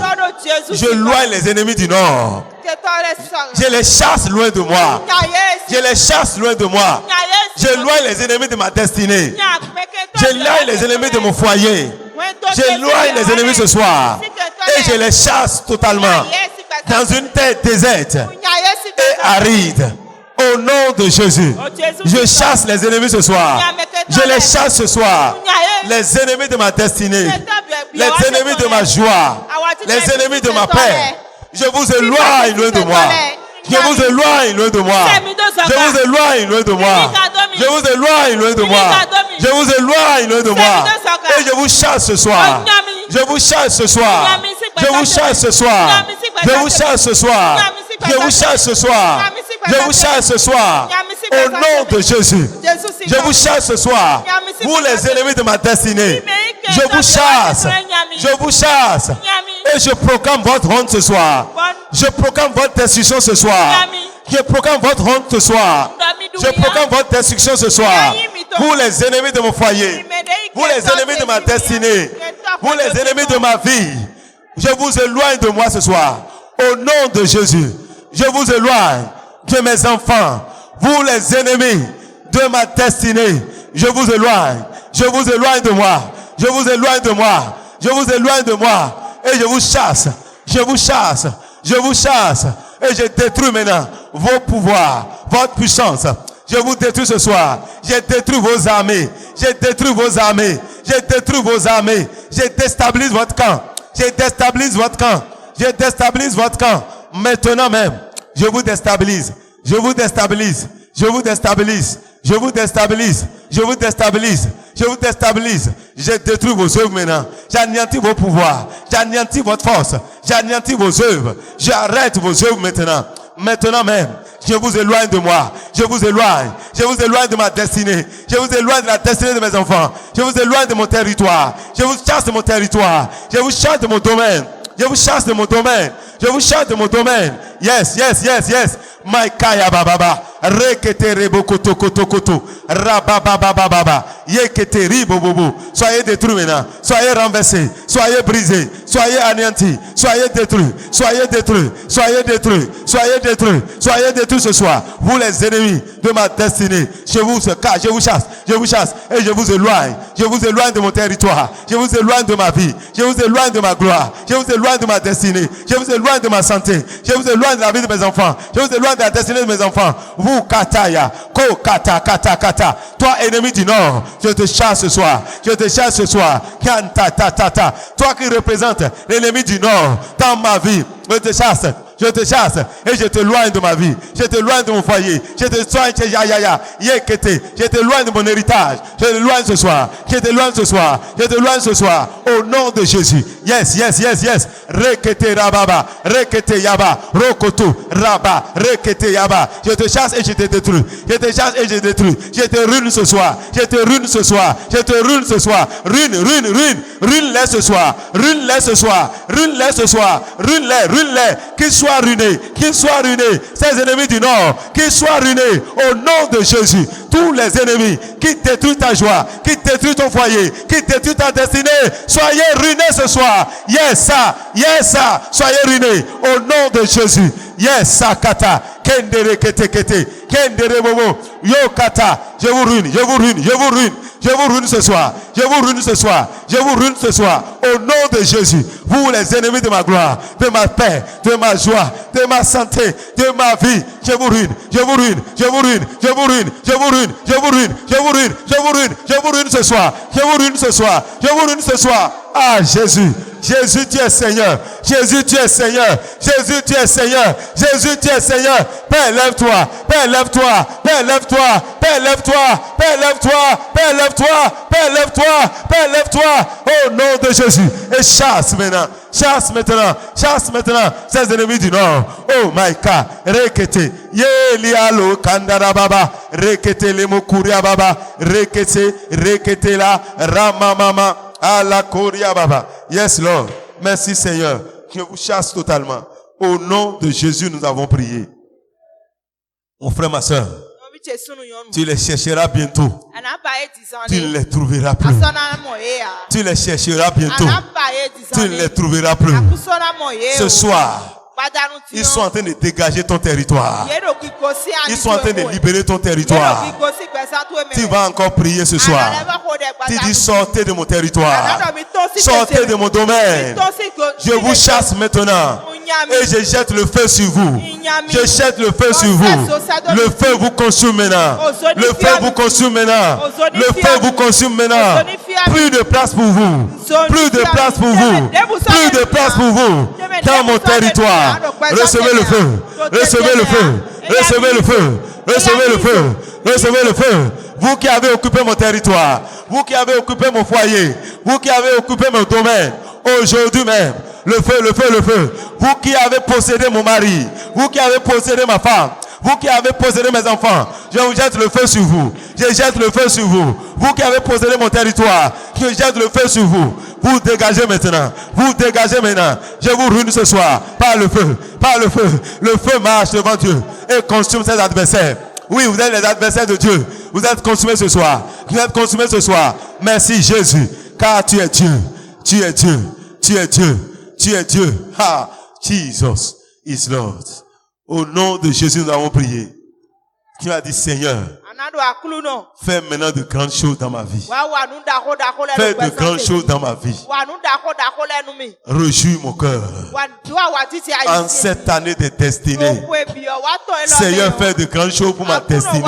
Je loigne les ennemis du nord. Je les chasse loin de moi. Je les chasse loin de moi. Je loigne les ennemis de ma destinée. Je loigne les ennemis de mon foyer. Je loigne les ennemis ce soir. Et je les chasse totalement. Dans une terre déserte et aride. Au nom de Jésus, je chasse les ennemis ce soir. Je les chasse ce soir. Les ennemis de ma destinée. Les ennemis de ma joie. Les ennemis de ma paix. Je vous éloigne loin de moi. Je vous éloigne loin de moi. Je vous éloigne loin de moi. Je vous éloigne loin de moi. Je vous éloigne loin de moi. Et je vous chasse ce soir. Je vous chasse ce soir. Je vous chasse ce soir. Je vous chasse ce soir. Je vous chasse ce soir. Je vous chasse ce soir. Au nom de Jésus. Je vous chasse ce soir. Vous les ennemis de ma destinée. Je vous chasse. Je vous chasse. Et je proclame votre honte ce soir. Je proclame votre destruction ce soir. Je proclame votre honte ce soir. Je proclame votre destruction ce soir. Vous les ennemis de mon foyer. Vous les ennemis de ma destinée. Vous les ennemis de ma vie. Je vous éloigne de moi ce soir. Au nom de Jésus. Je vous éloigne de mes enfants. Vous les ennemis de ma destinée. Je vous éloigne. Je vous éloigne de moi. Je vous éloigne de moi. Je vous éloigne de moi. Et je vous chasse. Je vous chasse. Je vous chasse. Et je détruis maintenant vos pouvoirs, votre puissance. Je vous détruis ce soir. Je détruis vos armées. Je détruis vos armées. Je détruis vos armées. Je déstabilise votre camp. Je déstabilise votre camp. Je déstabilise votre camp. Maintenant même, je vous déstabilise. Je vous déstabilise. Je vous déstabilise. Je vous déstabilise. Je vous déstabilise. Je vous déstabilise. Je détruis vos œuvres maintenant. J'anéantis vos pouvoirs. J'anéantis votre force. J'anéantis vos œuvres. J'arrête vos œuvres maintenant. Maintenant même, je vous éloigne de moi. Je vous éloigne. Je vous éloigne de ma destinée. Je vous éloigne de la destinée de mes enfants. Je vous éloigne de mon territoire. Je vous chasse de mon territoire. Je vous chasse de mon domaine. Je vous chasse de mon domaine. Je vous chasse de mon domaine. Yes, yes, yes, yes. Maikaya bababa. Rekete rebo koto koto koto. Rabababababa. Yekete ribo bobo. Soyez détruits maintenant. Soyez renversés. Soyez brisés. Soyez anéantis. Soyez détruits. Soyez détruits. Soyez détruits. Soyez détruits. Soyez détruits ce soir. Vous les ennemis de ma destinée. Je vous cache. Je vous chasse. Je vous chasse. Et je vous éloigne. Je vous éloigne de mon territoire. Je vous éloigne de ma vie. Je vous éloigne de ma gloire. Je vous éloigne de ma destinée. Je vous éloigne de ma santé. Je vous éloigne de la vie de mes enfants. Je vous éloigne de la destinée de mes enfants. Vous, Kataya, Ko, Kata, Kata, Kata. Toi, ennemi du Nord, je te chasse ce soir. Je te chasse ce soir. Kanta, ta, ta, ta. Toi qui représentes l'ennemi du Nord dans ma vie, je te chasse. Je te chasse et je te loigne de ma vie. Je te loigne de mon foyer. Je te soigne, je te loigne de mon héritage. Je te loigne ce soir. Je te loigne ce soir. Je te loigne ce soir. Au nom de Jésus. Yes, yes, yes, yes. Rekete rababa. Rekete yaba. Rokoto raba. Rekete yaba. Je te chasse et je te détruis. Je te chasse et je te détruis. Je te ruine ce soir. Je te ruine ce soir. Je te ruine ce soir. Ruine, ruine, ruine. Ruine-les ce soir. Ruine-les ce soir. Ruine-les ce soir. Ruine-les, ruine-les. Qu'ils soient ruinés, qu'ils soient ruinés. Ces ennemis du nord, qu'ils soient ruinés au nom de Jésus. Tous les ennemis qui détruisent ta joie, qui détruisent ton foyer, qui détruisent ta destinée, soyez ruinés ce soir. Yes, ça, soyez ruinés au nom de Jésus. Yes, ça, kata, kendere kete kete, kendere bobo, yo kata, je vous ruine, je vous ruine, je vous ruine. Je vous ruine ce soir. Je vous ruine ce soir. Je vous ruine ce soir. Au nom de Jésus. Vous les ennemis de ma gloire, de ma paix, de ma joie, de ma santé, de ma vie. Je vous ruine. Je vous ruine. Je vous ruine. Je vous ruine. Je vous ruine. Je vous ruine. Je vous ruine. Je vous ruine. Je vous ruine ce soir. Je vous ruine ce soir. Je vous ruine ce soir. Ah Jésus. Jésus, tu es Seigneur. Jésus, tu es Seigneur. Jésus, tu es Seigneur. Jésus, tu es Seigneur. Père, lève-toi. Père, lève-toi. Père, lève-toi. Père, lève-toi. Père, lève-toi. Père, lève-toi. Père, lève-toi. Père, lève-toi. Au nom de Jésus. Et chasse maintenant. Chasse maintenant. Chasse maintenant ces ennemis du Nord. Oh my God. Rekete. Yelialo kandara baba. Rekete le mokuria baba. Rekete. Rekete la. Ramamama. À la Koria Baba. Yes, Lord. Merci, Seigneur. Je vous chasse totalement. Au nom de Jésus, nous avons prié. Mon frère, ma soeur, tu les chercheras bientôt. Tu ne les trouveras plus. Tu les chercheras bientôt. Tu ne les trouveras plus. Ce soir, ils sont en train de dégager ton territoire. Ils sont en train de libérer ton territoire. Tu vas encore prier ce soir. Tu dis sortez de mon territoire. Sortez de mon domaine. Je vous chasse maintenant. Et je jette le feu sur vous. Je jette le feu sur vous. Le feu vous consume maintenant. Le feu vous consume maintenant. Le feu vous consume maintenant. Plus de place pour vous. Plus de place pour vous. Plus de place pour vous. Dans mon territoire. Recevez le feu. Recevez le feu. Recevez le feu. Recevez le feu. Recevez le feu. Vous qui avez occupé mon territoire. Vous qui avez occupé mon foyer. Vous qui avez occupé mon domaine. Aujourd'hui même. Le feu, le feu, le feu. Vous qui avez possédé mon mari. Vous qui avez possédé ma femme. Vous qui avez possédé mes enfants. Je vous jette le feu sur vous. Je jette le feu sur vous. Vous qui avez possédé mon territoire. Je jette le feu sur vous. Vous dégagez maintenant. Vous dégagez maintenant. Je vous ruine ce soir. Par le feu. Par le feu. Le feu marche devant Dieu. Et consume ses adversaires. Oui, vous êtes les adversaires de Dieu. Vous êtes consumés ce soir. Vous êtes consumés ce soir. Merci Jésus. Car tu es Dieu. Tu es Dieu. Tu es Dieu. Tu es Dieu. Ah, Jesus is Lord. Au nom de Jésus, nous avons prié. Tu as dit, Seigneur, fais maintenant de grandes choses dans ma vie. Fais de grandes choses dans ma vie. Rejouis mon cœur. En cette année de destinée. Seigneur, fais de grandes choses pour ma destinée.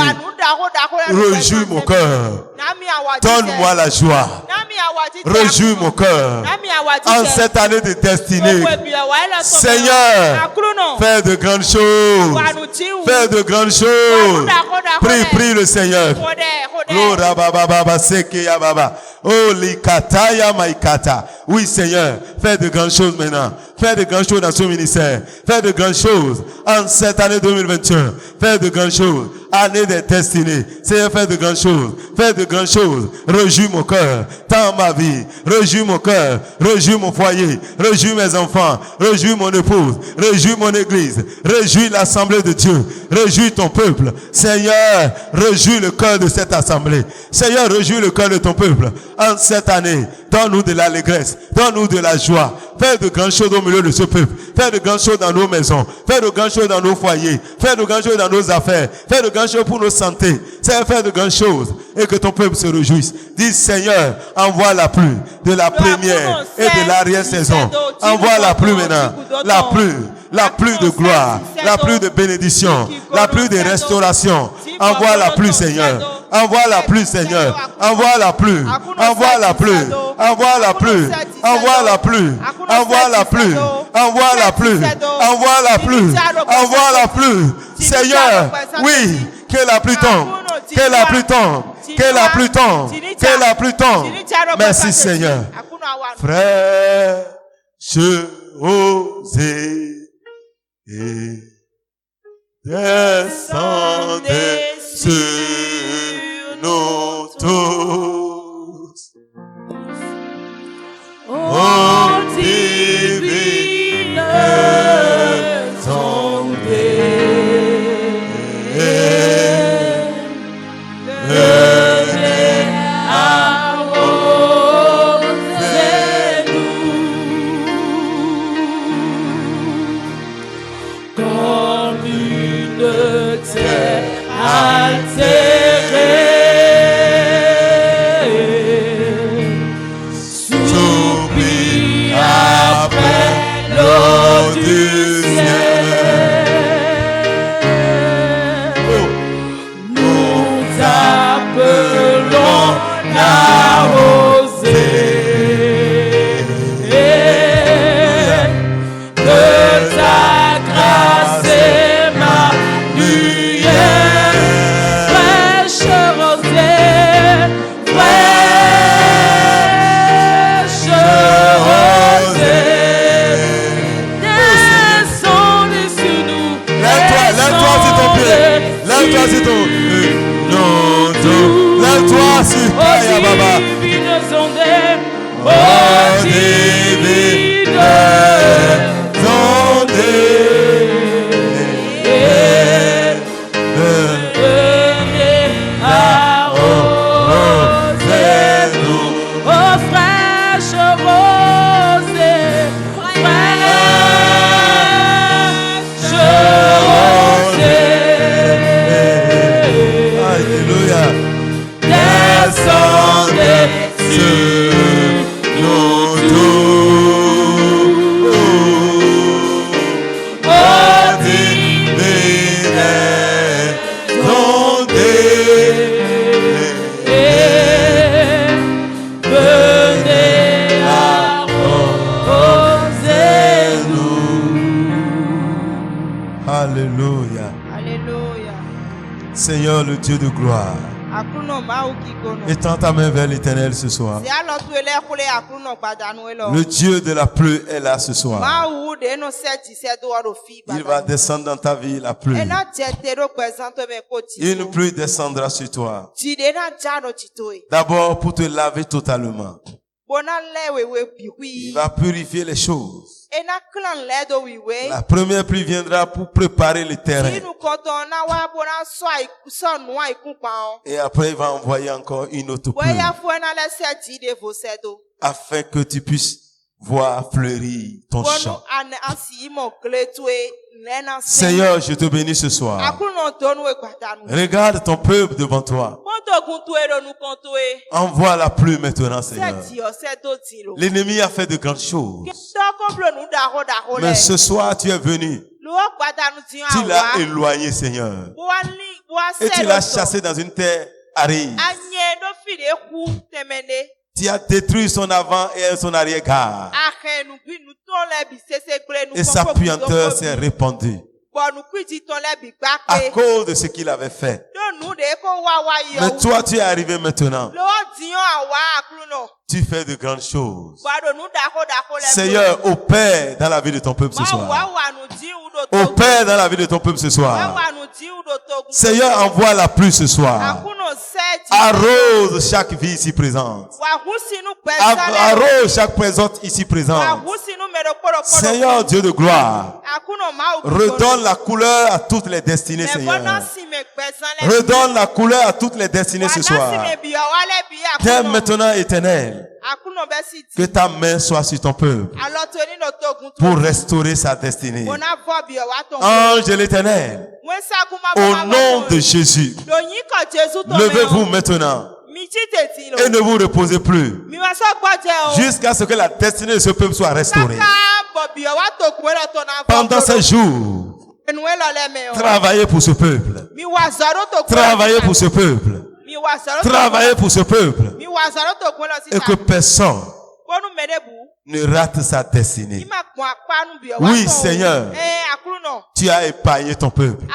Rejouis mon cœur. Donne-moi la joie. Rejouis mon cœur. En cette année de destinée. Seigneur, fais de grandes choses. Fais de grandes choses. Prie le Seigneur. Oh, likataya maikata. Oui, Seigneur, fais de grandes choses maintenant. Fais de grandes choses dans ce ministère. Fais de grandes choses en cette année 2021. Fais de grandes choses. Année des destinées. Seigneur, fais de grandes choses. Fais de grandes choses. Rejouis mon cœur dans ma vie. Rejouis mon cœur. Rejouis mon foyer. Rejouis mes enfants. Rejouis mon épouse. Rejouis mon église. Rejouis l'assemblée de Dieu. Rejouis ton peuple. Seigneur, rejouis le cœur de cette assemblée. Seigneur, rejouis le cœur de ton peuple. En cette année, donne-nous de l'allégresse. Donne-nous de la joie. Fais de grandes choses au milieu de ce peuple. Fais de grandes choses dans nos maisons. Fais de grandes choses dans nos foyers. Fais de grandes choses dans nos affaires. Fais de grandes choses pour nos santé. Seigneur, fais de grandes choses. Et que ton peuple se réjouisse. Dis, Seigneur, envoie la pluie de la première et de l'arrière-saison. Envoie la pluie maintenant. La pluie. La pluie de gloire. La pluie de bénédiction. La pluie de restauration. Envoie la pluie, Seigneur. Envoie la pluie, Seigneur. Envoie la pluie. Envoie la pluie. Envoie la pluie. Envoie la pluie. Envoie la pluie. Envoie la pluie. Envoie la pluie. Envoie la pluie. Seigneur, oui, que la pluie tombe. Que la pluie tombe. Que la pluie tombe. Que la pluie tombe. Merci, Seigneur. Frère, je osais et descendez sur nous tous. Oh, divine Alléluia. Alléluia. Seigneur, le Dieu de gloire, étends ta main vers l'Éternel ce soir. Le Dieu de la pluie est là ce soir. Il va descendre dans ta vie la pluie. Une pluie descendra sur toi. D'abord pour te laver totalement. Il va purifier les choses. La première pluie viendra pour préparer le terrain. Et après, il va envoyer encore une autre pluie. Afin que tu puisses voir fleurir ton champ. Seigneur, je te bénis ce soir. Regarde ton peuple devant toi. Envoie la pluie maintenant, Seigneur. L'ennemi a fait de grandes choses. Mais ce soir, tu es venu. Tu l'as éloigné, Seigneur. Et tu l'as chassé dans une terre aride. Tu as détruit son avant et son arrière-garde. Et sa puanteur s'est répandue. À cause de ce qu'il avait fait. Mais toi, tu es arrivé maintenant. Tu fais de grandes choses. Seigneur, opère dans la vie de ton peuple ce soir. Opère dans la vie de ton peuple ce soir. Seigneur, envoie la pluie ce soir. Arrose chaque vie ici présente. Arrose chaque présente ici présente. Seigneur Dieu de gloire, redonne la couleur à toutes les destinées, Seigneur. Redonne la couleur à toutes les destinées ce soir. Dès maintenant, Éternel, que ta main soit sur ton peuple pour restaurer sa destinée. Ange de l'Éternel, au nom de Jésus, levez-vous maintenant et ne vous reposez plus jusqu'à ce que la destinée de ce peuple soit restaurée. Pendant ces jours, travaillez pour ce peuple. Travaillez pour ce peuple. Travaillez pour ce peuple. Et que personne ne rate sa destinée. Oui, Seigneur, tu as épargné ton peuple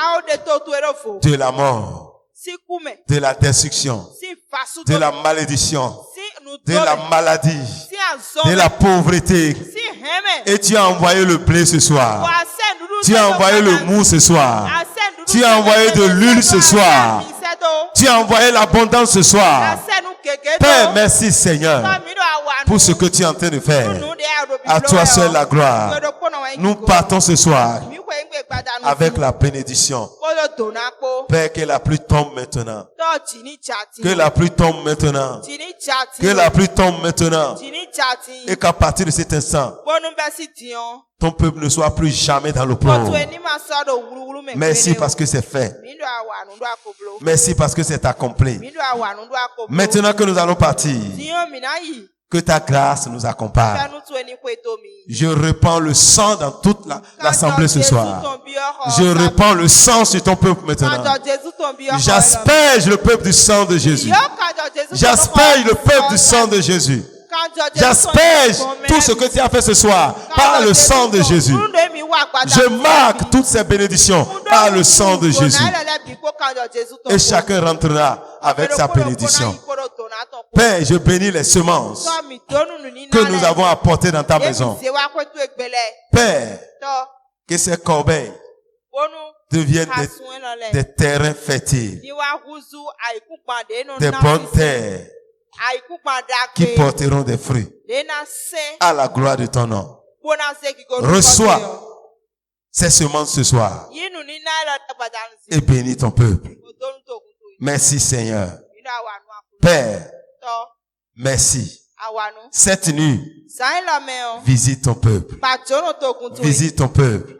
de la mort, de la destruction, de la malédiction, de la maladie, de la pauvreté. Et tu as envoyé le blé ce soir. Tu as envoyé le mou ce soir. Tu as envoyé de l'huile ce soir. Tu as envoyé l'abondance ce soir. Père, merci Seigneur pour ce que tu es en train de faire. À toi seul la gloire. Nous partons ce soir avec la bénédiction. Père, que la pluie tombe maintenant. Que la pluie tombe maintenant. Que la pluie tombe maintenant. Et qu'à partir de cet instant, ton peuple ne soit plus jamais dans l'opprobre. Merci parce que c'est fait. Merci parce que c'est accompli. Maintenant que nous allons partir, que ta grâce nous accompagne. Je répands le sang dans toute l'assemblée ce soir. Je répands le sang sur ton peuple maintenant. J'asperge le peuple du sang de Jésus. J'asperge le peuple du sang de Jésus. J'asperge tout ce que tu as fait ce soir par le sang de Jésus. Je marque toutes ces bénédictions par le sang de Jésus. Et chacun rentrera avec sa bénédiction. Père, je bénis les semences que nous avons apportées dans ta maison. Père, que ces corbeilles deviennent des terrains fertiles, des bonnes terres qui porteront des fruits à la gloire de ton nom. Reçois ces semences ce soir et bénis ton peuple. Merci Seigneur. Père, merci. Cette nuit, visite ton peuple. Visite ton peuple.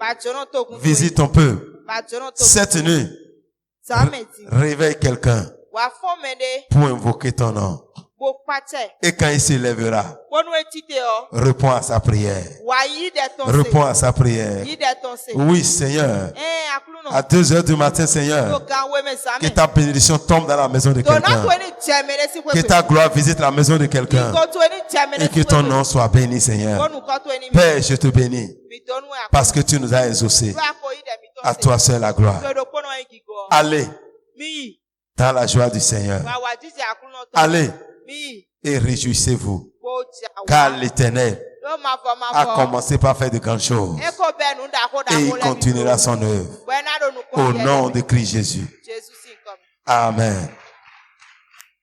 Visite ton peuple. Cette nuit, réveille quelqu'un pour invoquer ton nom. Et quand il se lèvera, réponds à sa prière. Réponds à sa prière. Oui, Seigneur. À 2 heures du matin, Seigneur, que ta bénédiction tombe dans la maison de quelqu'un. Que ta gloire visite la maison de quelqu'un. Et que ton nom soit béni, Seigneur. Père, je te bénis parce que tu nous as exaucés. À toi seul la gloire. Allez dans la joie du Seigneur. Allez et réjouissez-vous. Car l'Éternel a commencé par faire de grandes choses. Et il continuera son œuvre. Au nom de Christ Jésus. Amen.